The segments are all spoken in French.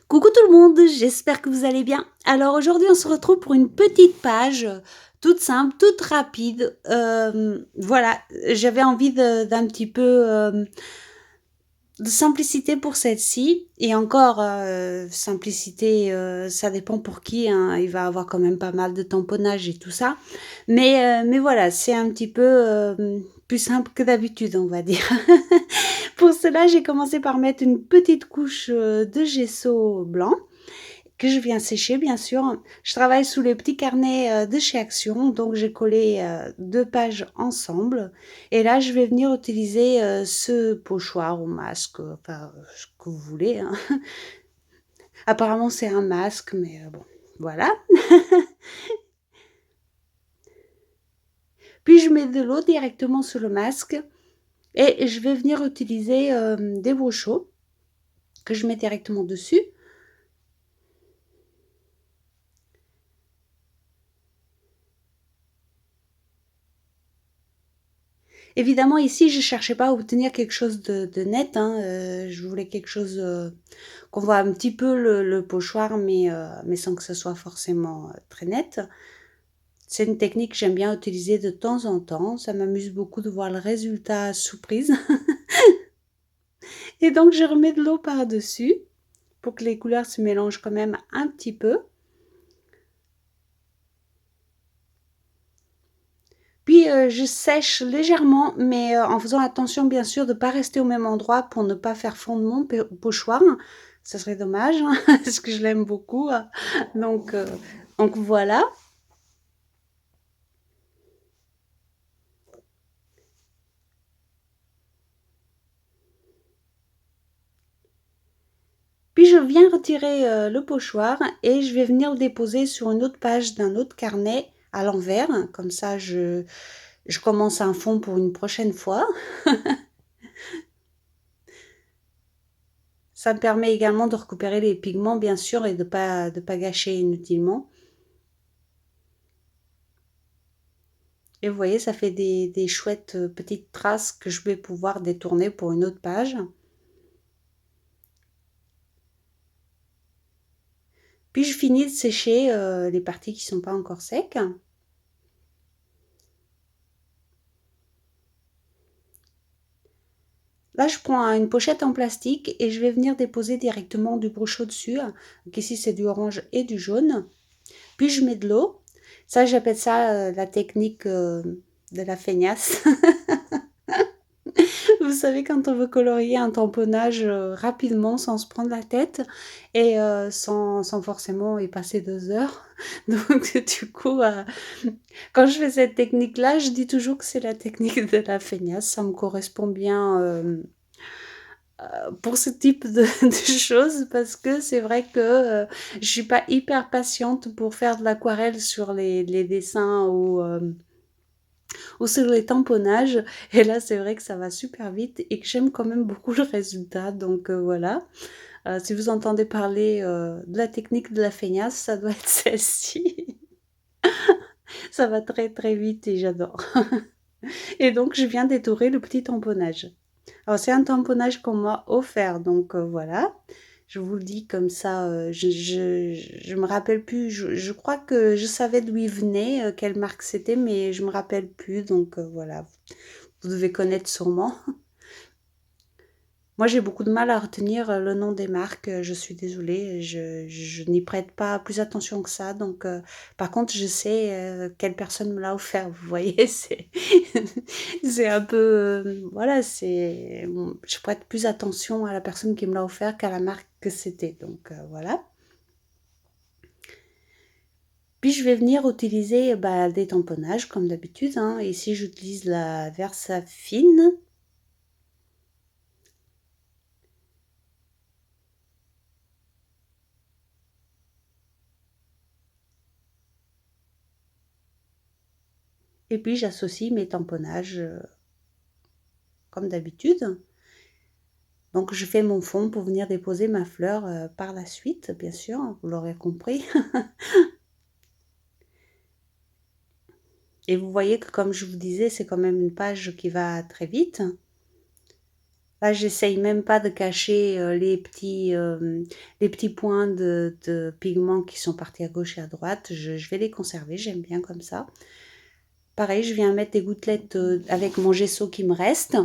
Coucou tout le monde, j'espère que vous allez bien. Alors aujourd'hui, on se retrouve pour une petite page, toute simple, toute rapide. Voilà, j'avais envie d'un petit peu de simplicité pour celle-ci. Et encore, simplicité, ça dépend pour qui, hein. Il va avoir quand même pas mal de tamponnage et tout ça. Mais voilà, c'est un petit peu plus simple que d'habitude, on va dire. Pour cela, j'ai commencé par mettre une petite couche de gesso blanc que je viens sécher, bien sûr. Je travaille sous les petits carnets de chez Action, donc j'ai collé deux pages ensemble. Et là, je vais venir utiliser ce pochoir ou masque, enfin, ce que vous voulez, hein. Apparemment, c'est un masque, mais bon, voilà. Puis, je mets de l'eau directement sur le masque et je vais venir utiliser des brochaux que je mets directement dessus. Évidemment, ici, je cherchais pas à obtenir quelque chose de net, hein, je voulais quelque chose, qu'on voit un petit peu le pochoir, mais sans que ce soit forcément, très net. C'est une technique que j'aime bien utiliser de temps en temps. Ça m'amuse beaucoup de voir le résultat sous prise et donc je remets de l'eau par-dessus pour que les couleurs se mélangent quand même un petit peu. Puis, je sèche légèrement, mais en faisant attention bien sûr de ne pas rester au même endroit pour ne pas faire fondre mon pochoir. Ça serait dommage, hein, parce que je l'aime beaucoup, donc heu, donc voilà. Puis je viens retirer, le pochoir et je vais venir le déposer sur une autre page d'un autre carnet à l'envers. Comme ça je commence un fond pour une prochaine fois. Ça me permet également de récupérer les pigments bien sûr et de pas gâcher inutilement. Et vous voyez, ça fait des chouettes petites traces que je vais pouvoir détourner pour une autre page. Puis je finis de sécher les parties qui ne sont pas encore secs. Là, je prends une pochette en plastique et je vais venir déposer directement du brochot dessus. Donc ici, c'est du orange et du jaune. Puis je mets de l'eau. Ça, j'appelle ça la technique de la feignasse. Vous savez, quand on veut colorier un tamponnage rapidement, sans se prendre la tête et sans forcément y passer 2 heures. Donc, du coup, quand je fais cette technique-là, je dis toujours que c'est la technique de la feignasse. Ça me correspond bien pour ce type de choses parce que c'est vrai que je suis pas hyper patiente pour faire de l'aquarelle sur les dessins ou sur les tamponnages. Et là, c'est vrai que ça va super vite et que j'aime quand même beaucoup le résultat. Donc voilà. Si vous entendez parler de la technique de la feignasse, ça doit être celle-ci. Ça va très très vite et j'adore. Et donc, je viens d'étorer le petit tamponnage. Alors, c'est un tamponnage qu'on m'a offert, donc voilà. Je vous le dis comme ça, je me rappelle plus. Je crois que je savais d'où il venait, quelle marque c'était, mais je me rappelle plus. Donc voilà, vous devez connaître sûrement. Moi, j'ai beaucoup de mal à retenir le nom des marques. Je suis désolée, je n'y prête pas plus attention que ça. Donc, par contre, je sais quelle personne me l'a offert. Vous voyez, c'est un peu, voilà, je prête plus attention à la personne qui me l'a offert qu'à la marque que c'était. Donc, voilà. Puis, je vais venir utiliser bah, des tamponnages comme d'habitude, hein. Ici, j'utilise la Versafine. Et puis, j'associe mes tamponnages comme d'habitude. Donc je fais mon fond pour venir déposer ma fleur par la suite, bien sûr, vous l'aurez compris. Et vous voyez que comme je vous disais, c'est quand même une page qui va très vite. Là, j'essaye même pas de cacher les petits points de pigments qui sont partis à gauche et à droite. Je vais les conserver, j'aime bien comme ça. Pareil, je viens mettre des gouttelettes avec mon gesso qui me reste.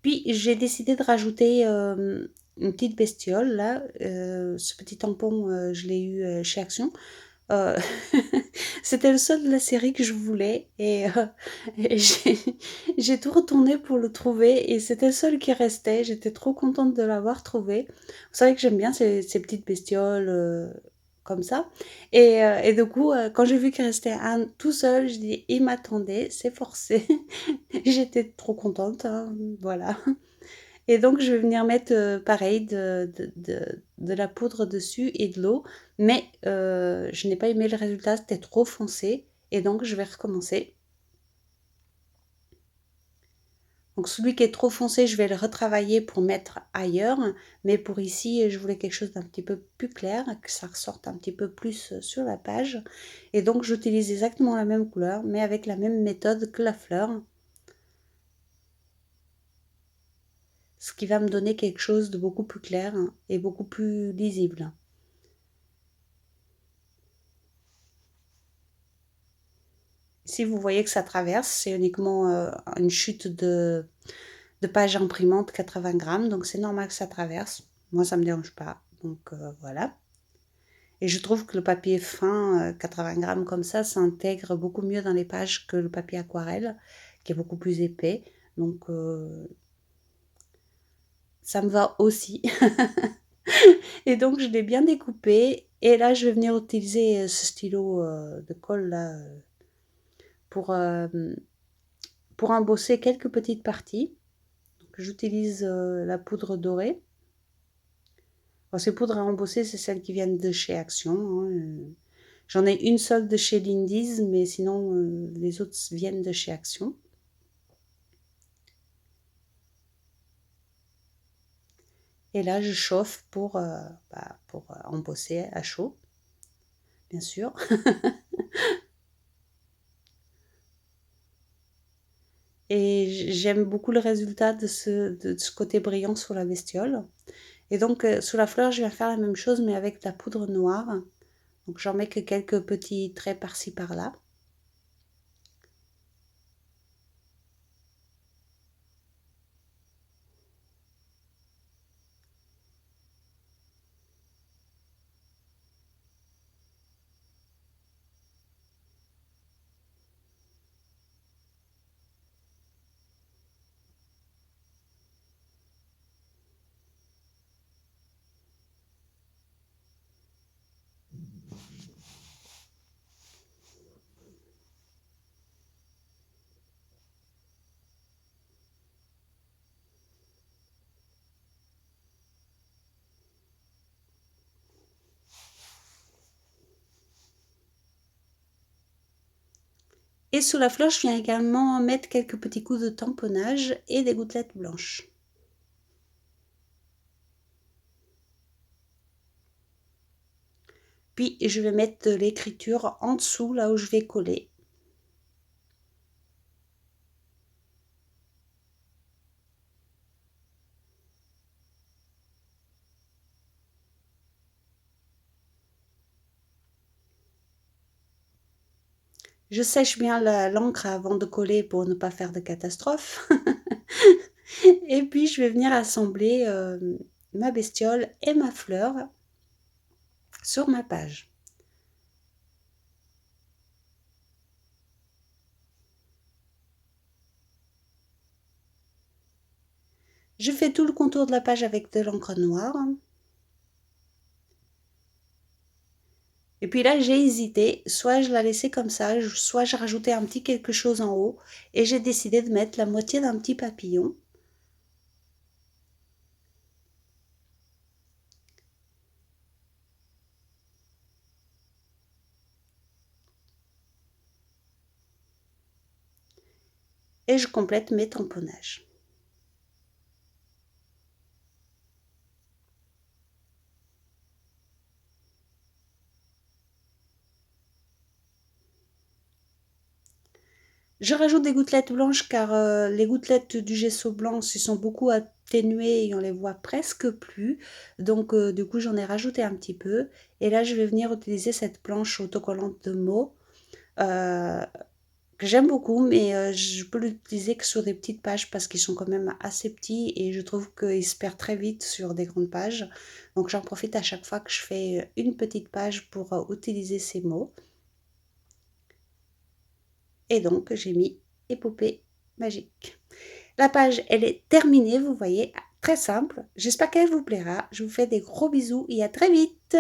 Puis j'ai décidé de rajouter une petite bestiole là. Ce petit tampon, je l'ai eu chez Action. Euh, C'était le seul de la série que je voulais et j'ai tout retourné pour le trouver et c'était le seul qui restait. J'étais trop contente de l'avoir trouvé. Vous savez que j'aime bien ces petites bestioles comme ça. Et du coup, quand j'ai vu qu'il restait un tout seul, je dis, il m'attendait, c'est forcé. J'étais trop contente, hein, voilà. Et donc, je vais venir mettre pareil de la poudre dessus et de l'eau. Mais je n'ai pas aimé le résultat, c'était trop foncé. Et donc, je vais recommencer. Donc, celui qui est trop foncé, je vais le retravailler pour mettre ailleurs. Mais pour ici, je voulais quelque chose d'un petit peu plus clair, que ça ressorte un petit peu plus sur la page. Et donc, j'utilise exactement la même couleur, mais avec la même méthode que la fleur. Ce qui va me donner quelque chose de beaucoup plus clair et beaucoup plus lisible. Si vous voyez que ça traverse, c'est uniquement une chute de page imprimante 80 grammes, donc c'est normal que ça traverse. Moi, ça ne me dérange pas, donc voilà. Et je trouve que le papier fin, 80 grammes comme ça s'intègre beaucoup mieux dans les pages que le papier aquarelle, qui est beaucoup plus épais. Donc ça me va aussi. Et donc je l'ai bien découpé. Et là, je vais venir utiliser ce stylo de colle là pour, euh, pour embosser quelques petites parties. J'utilise la poudre dorée. Alors, ces poudres à embosser, c'est celles qui viennent de chez Action, hein. J'en ai une seule de chez Lindy's, mais sinon les autres viennent de chez Action. Et là, je chauffe pour embosser à chaud, bien sûr. Et j'aime beaucoup le résultat de ce côté brillant sur la bestiole. Et donc, sur la fleur, je vais faire la même chose, mais avec de la poudre noire. Donc, j'en mets que quelques petits traits par-ci, par-là. Et sous la fleur, je viens également mettre quelques petits coups de tamponnage et des gouttelettes blanches. Puis je vais mettre de l'écriture en dessous, là où je vais coller. Je sèche bien l'encre avant de coller pour ne pas faire de catastrophe. Et puis je vais venir assembler ma bestiole et ma fleur sur ma page. Je fais tout le contour de la page avec de l'encre noire. Et puis là, j'ai hésité, soit je la laissais comme ça, soit je rajoutais un petit quelque chose en haut. Et j'ai décidé de mettre la moitié d'un petit papillon. Et je complète mes tamponnages. Je rajoute des gouttelettes blanches car les gouttelettes du gesso blanc se sont beaucoup atténuées et on les voit presque plus. Donc du coup j'en ai rajouté un petit peu. Et là je vais venir utiliser cette planche autocollante de mots euh, que j'aime beaucoup, mais je peux l'utiliser que sur des petites pages parce qu'ils sont quand même assez petits et je trouve qu'ils se perdent très vite sur des grandes pages. Donc j'en profite à chaque fois que je fais une petite page pour utiliser ces mots. Et donc j'ai mis épopée magique. La page, elle est terminée, vous voyez, très simple. J'espère qu'elle vous plaira. Je vous fais des gros bisous et à très vite.